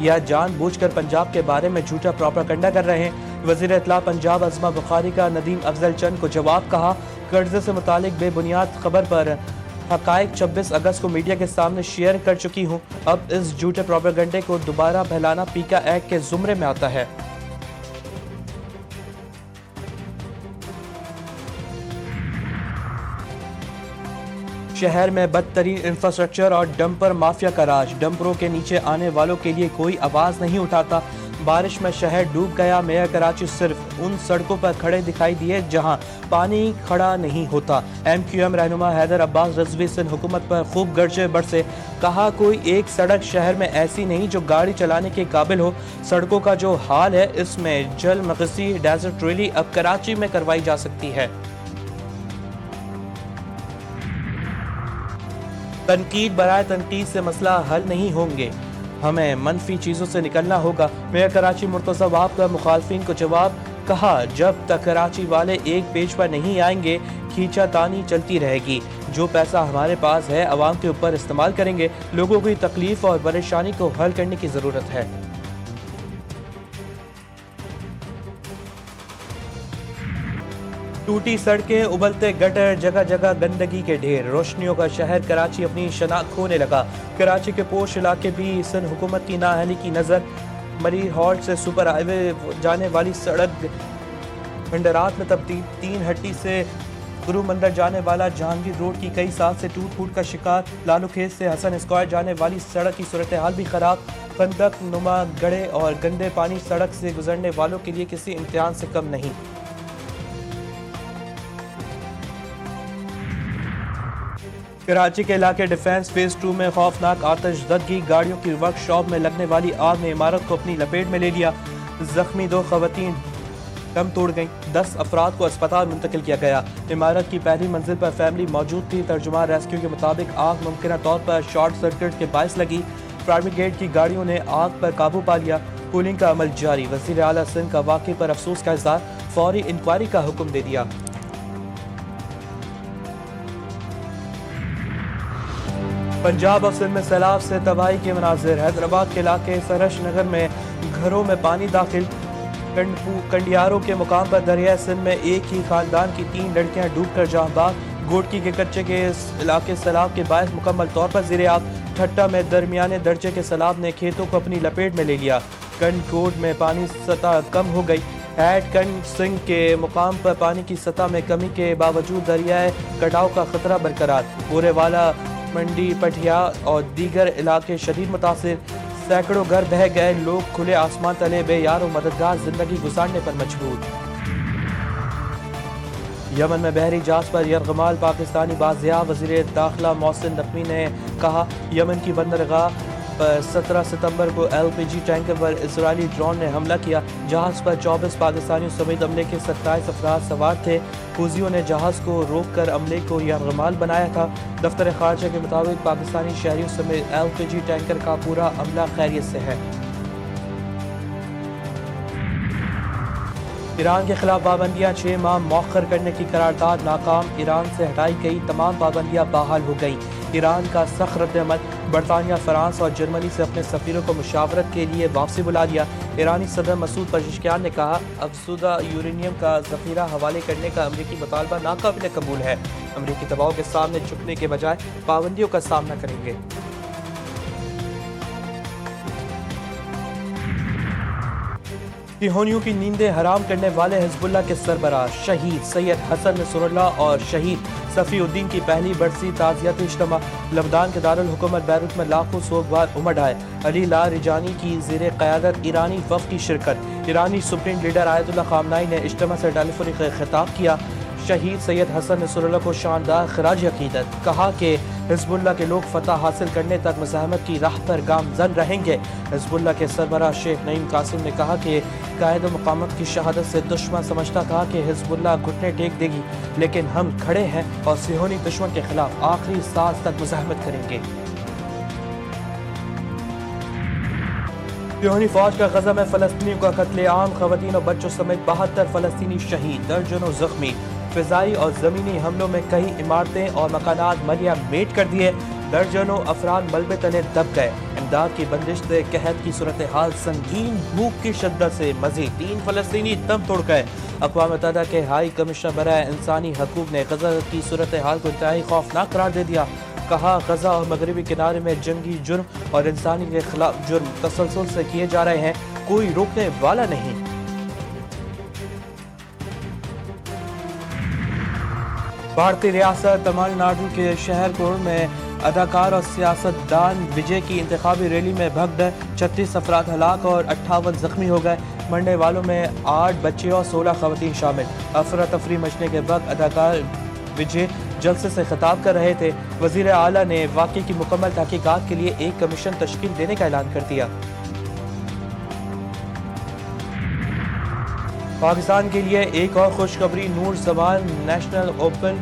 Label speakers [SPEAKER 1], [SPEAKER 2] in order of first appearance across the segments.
[SPEAKER 1] یا جان بوجھ کر پنجاب کے بارے میں جھوٹا پروپیگنڈا کر رہے ہیں؟ وزیر اطلاع پنجاب عظمہ بخاری کا ندیم افضل چند کو جواب، کہا قرضے سے متعلق بے بنیاد خبر پر حقائق 26 اگست کو میڈیا کے سامنے شیئر کر چکی ہوں، اب اس جھوٹے پروپیگنڈے کو دوبارہ پھیلانا پیکا ایکٹ کے زمرے میں آتا ہے۔ شہر میں بدترین انفراسٹرکچر اور ڈمپر مافیا کا راج، ڈمپروں کے نیچے آنے والوں کے لیے کوئی آواز نہیں اٹھاتا، بارش میں شہر ڈوب گیا، میئر کراچی صرف ان سڑکوں پر کھڑے دکھائی دیے جہاں پانی کھڑا نہیں ہوتا۔ ایم کیو ایم رہنما حیدر عباس رضوی سندھ حکومت پر خوب گرجے برسے، کہا کوئی ایک سڑک شہر میں ایسی نہیں جو گاڑی چلانے کے قابل ہو، سڑکوں کا جو حال ہے اس میں جل مغسی ڈیزرٹ ریلی اب کراچی میں کروائی جا سکتی ہے۔ تنقید برائے تنقید سے مسئلہ حل نہیں ہوں گے، ہمیں منفی چیزوں سے نکلنا ہوگا، میئر کراچی مرتضی وہاب کا مخالفین کو جواب، کہا جب تک کراچی والے ایک پیج پر نہیں آئیں گے کھینچا تانی چلتی رہے گی، جو پیسہ ہمارے پاس ہے عوام کے اوپر استعمال کریں گے، لوگوں کی تکلیف اور پریشانی کو حل کرنے کی ضرورت ہے۔ ٹوٹی سڑکیں، ابلتے گٹر، جگہ جگہ گندگی کے ڈھیر، روشنیوں کا شہر کراچی اپنی شناخت کھونے لگا، کراچی کے پوش علاقے بھی سندھ حکومت کی نااہلی کی نظر، مری ہالٹ سے سپر ہائی وے جانے والی سڑک بھنڈرات میں تبدیل، 3 ہٹی سے گرو مندر جانے والا جہانگیر روڈ کی کئی سال سے ٹوٹ پھوٹ کا شکار، لالو کھیت سے حسن اسکوائر جانے والی سڑک کی صورتحال بھی خراب، خندق نما گڑھے اور گندے پانی سڑک سے گزرنے والوں کے لیے کسی امتحان سے کم نہیں۔ کراچی کے علاقے ڈیفنس فیز 2 میں خوفناک آتش زدگی، گاڑیوں کی ورک شاپ میں لگنے والی آگ نے عمارت کو اپنی لپیٹ میں لے لیا، زخمی 2 خواتین دم توڑ گئیں، 10 افراد کو اسپتال منتقل کیا گیا، عمارت کی پہلی منزل پر فیملی موجود تھی، ترجمان ریسکیو کے مطابق آگ ممکنہ طور پر شارٹ سرکٹ کے باعث لگی، فائر بریگیڈ کی گاڑیوں نے آگ پر قابو پا لیا، کولنگ کا عمل جاری، وزیر اعلیٰ سندھ کا واقعے پر افسوس کا اظہار، فوری انکوائری کا حکم دے دیا۔ پنجاب اور سندھ میں سیلاب سے تباہی کے مناظر، حیدرآباد کے علاقے سرش نگر میں گھروں میں پانی داخل، کنڈیاروں کے مقام پر دریائے سندھ میں ایک ہی خاندان کی 3 لڑکیاں ڈوب کر جاں بحق، گوٹکی کے کچے کے اس علاقے سیلاب کے باعث مکمل طور پر زیر آب، ٹھٹا میں درمیانے درجے کے سیلاب نے کھیتوں کو اپنی لپیٹ میں لے لیا، کنڈ کوٹ میں پانی سطح کم ہو گئی، ہیڈ کنڈ سنگھ کے مقام پر پانی کی سطح میں کمی کے باوجود دریائے کٹاؤ کا خطرہ برقرار، بورے والا منڈی پٹھیا اور دیگر علاقے شدید متاثر، سینکڑوں گھر بہہ گئے، لوگ کھلے آسمان تلے بے یار و مددگار زندگی گزارنے پر مجبور۔ یمن میں بحری جہاز پر یرغمال پاکستانی بازیاب، وزیر داخلہ محسن نقوی نے کہا یمن کی بندرگاہ پر 17 ستمبر کو LPG ٹینکر پر اسرائیلی ڈرون نے حملہ کیا، جہاز پر 24 پاکستانیوں سمیت عملے کے 27 افراد سوار تھے، حوثیوں نے جہاز کو روک کر عملے کو یرغمال بنایا تھا، دفتر خارجہ کے مطابق پاکستانی شہریوں سمیت LPG ٹینکر کا پورا عملہ خیریت سے ہے۔ ایران کے خلاف پابندیاں 6 ماہ مؤخر کرنے کی قرارداد ناکام، ایران سے ہٹائی گئی تمام پابندیاں بحال ہو گئیں، ایران کا سخت رد عمل، برطانیہ، فرانس اور جرمنی سے اپنے سفیروں کو مشاورت کے لیے واپسی بلا لیا، ایرانی صدر مسعود پزشکیان نے کہا افزودہ یورینیم کا ذخیرہ حوالے کرنے کا امریکی مطالبہ ناقابل قبول ہے، امریکی دباؤ کے سامنے جھکنے کے بجائے پابندیوں کا سامنا کریں گے۔ صہیونیوں کی نیندیں حرام کرنے والے حزب اللہ کے سربراہ شہید سید حسن نصر اللہ اور شہید صفی الدین کی پہلی برسی تعزیتی اجتماع، لبنان کے دارالحکومت بیروت میں لاکھوں سوگوار امڈ آئے، علی لاریجانی کی زیر قیادت ایرانی وفد کی شرکت، ایرانی سپریم لیڈر آیت اللہ خامنائی نے اجتماع سے ٹیلی فونک خطاب کیا، شہید سید حسن نصر اللہ کو شاندار خراج عقیدت، کہا کہ حزب اللہ کے لوگ فتح حاصل کرنے تک مزاحمت کی راہ پر گامزن رہیں گے، حزب اللہ کے سربراہ شیخ نعیم قاسم نے کہا کہ قائد و مقامت کی شہادت سے دشمن سمجھتا تھا کہ حزب اللہ گھٹنے ٹیک دے گی، لیکن ہم کھڑے ہیں اور صہیونی دشمن کے خلاف آخری سانس تک مزاحمت کریں گے۔ صہیونی فوج کا غزہ میں فلسطینیوں کا قتل عام، خواتین اور بچوں سمیت 72 فلسطینی شہید، درجنوں زخمی، فضائی اور زمینی حملوں میں کئی عمارتیں اور مکانات ملیہ میٹ کر دیے، درجنوں افراد ملبے تلے دب گئے، امداد کی بندش سے قحط کی صورتحال سنگین، بھوک کی شدت سے مزید 3 فلسطینی دم توڑ گئے۔ اقوام متحدہ کے ہائی کمشنر برائے انسانی حقوق نے غزہ کی صورتحال کو انتہائی خوفناک قرار دے دیا۔ کہا غزہ اور مغربی کنارے میں جنگی جرم اور انسانی کے خلاف جرم تسلسل سے کیے جا رہے ہیں، کوئی روکنے والا نہیں۔ بھارتی ریاست تمل ناڈو کے شہر کور میں اداکار اور سیاست دان وجے کی انتخابی ریلی میں بھگدڑ، 36 افراد ہلاک اور 58 زخمی ہو گئے۔ مرنے والوں میں 8 بچے اور 16 خواتین شامل۔ افراتفری مچنے کے وقت اداکار وجے جلسے سے خطاب کر رہے تھے۔ وزیر اعلیٰ نے واقعے کی مکمل تحقیقات کے لیے ایک کمیشن تشکیل دینے کا اعلان کر دیا۔ پاکستان کے لیے ایک اور خوشخبری، نور زمان نیشنل اوپن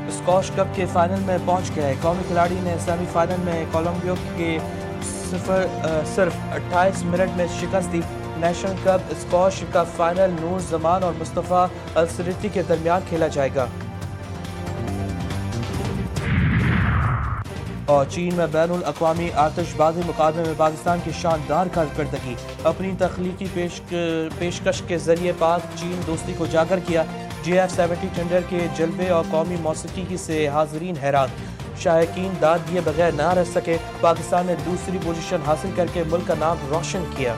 [SPEAKER 1] اسکواش کپ کے فائنل میں پہنچ گئے۔ قومی کھلاڑی نے سیمی فائنل میں کولمبیا کے صرف 28 منٹ میں شکست دی۔ نیشنل کپ اسکواش کا فائنل نور زمان اور مصطفیٰ السریتی کے درمیان کھیلا جائے گا۔ اور چین میں بین الاقوامی آتش بازی مقابلے میں پاکستان کی شاندار کارکردگی، اپنی تخلیقی پیشکش کے ذریعے پاک چین دوستی کو اجاگر کیا۔ GF70 ٹینڈر کے جلوے اور قومی موسیقی سے حاضرین حیران، شائقین داد دیے بغیر نہ رہ سکے۔ پاکستان نے دوسری پوزیشن حاصل کر کے ملک کا نام روشن کیا۔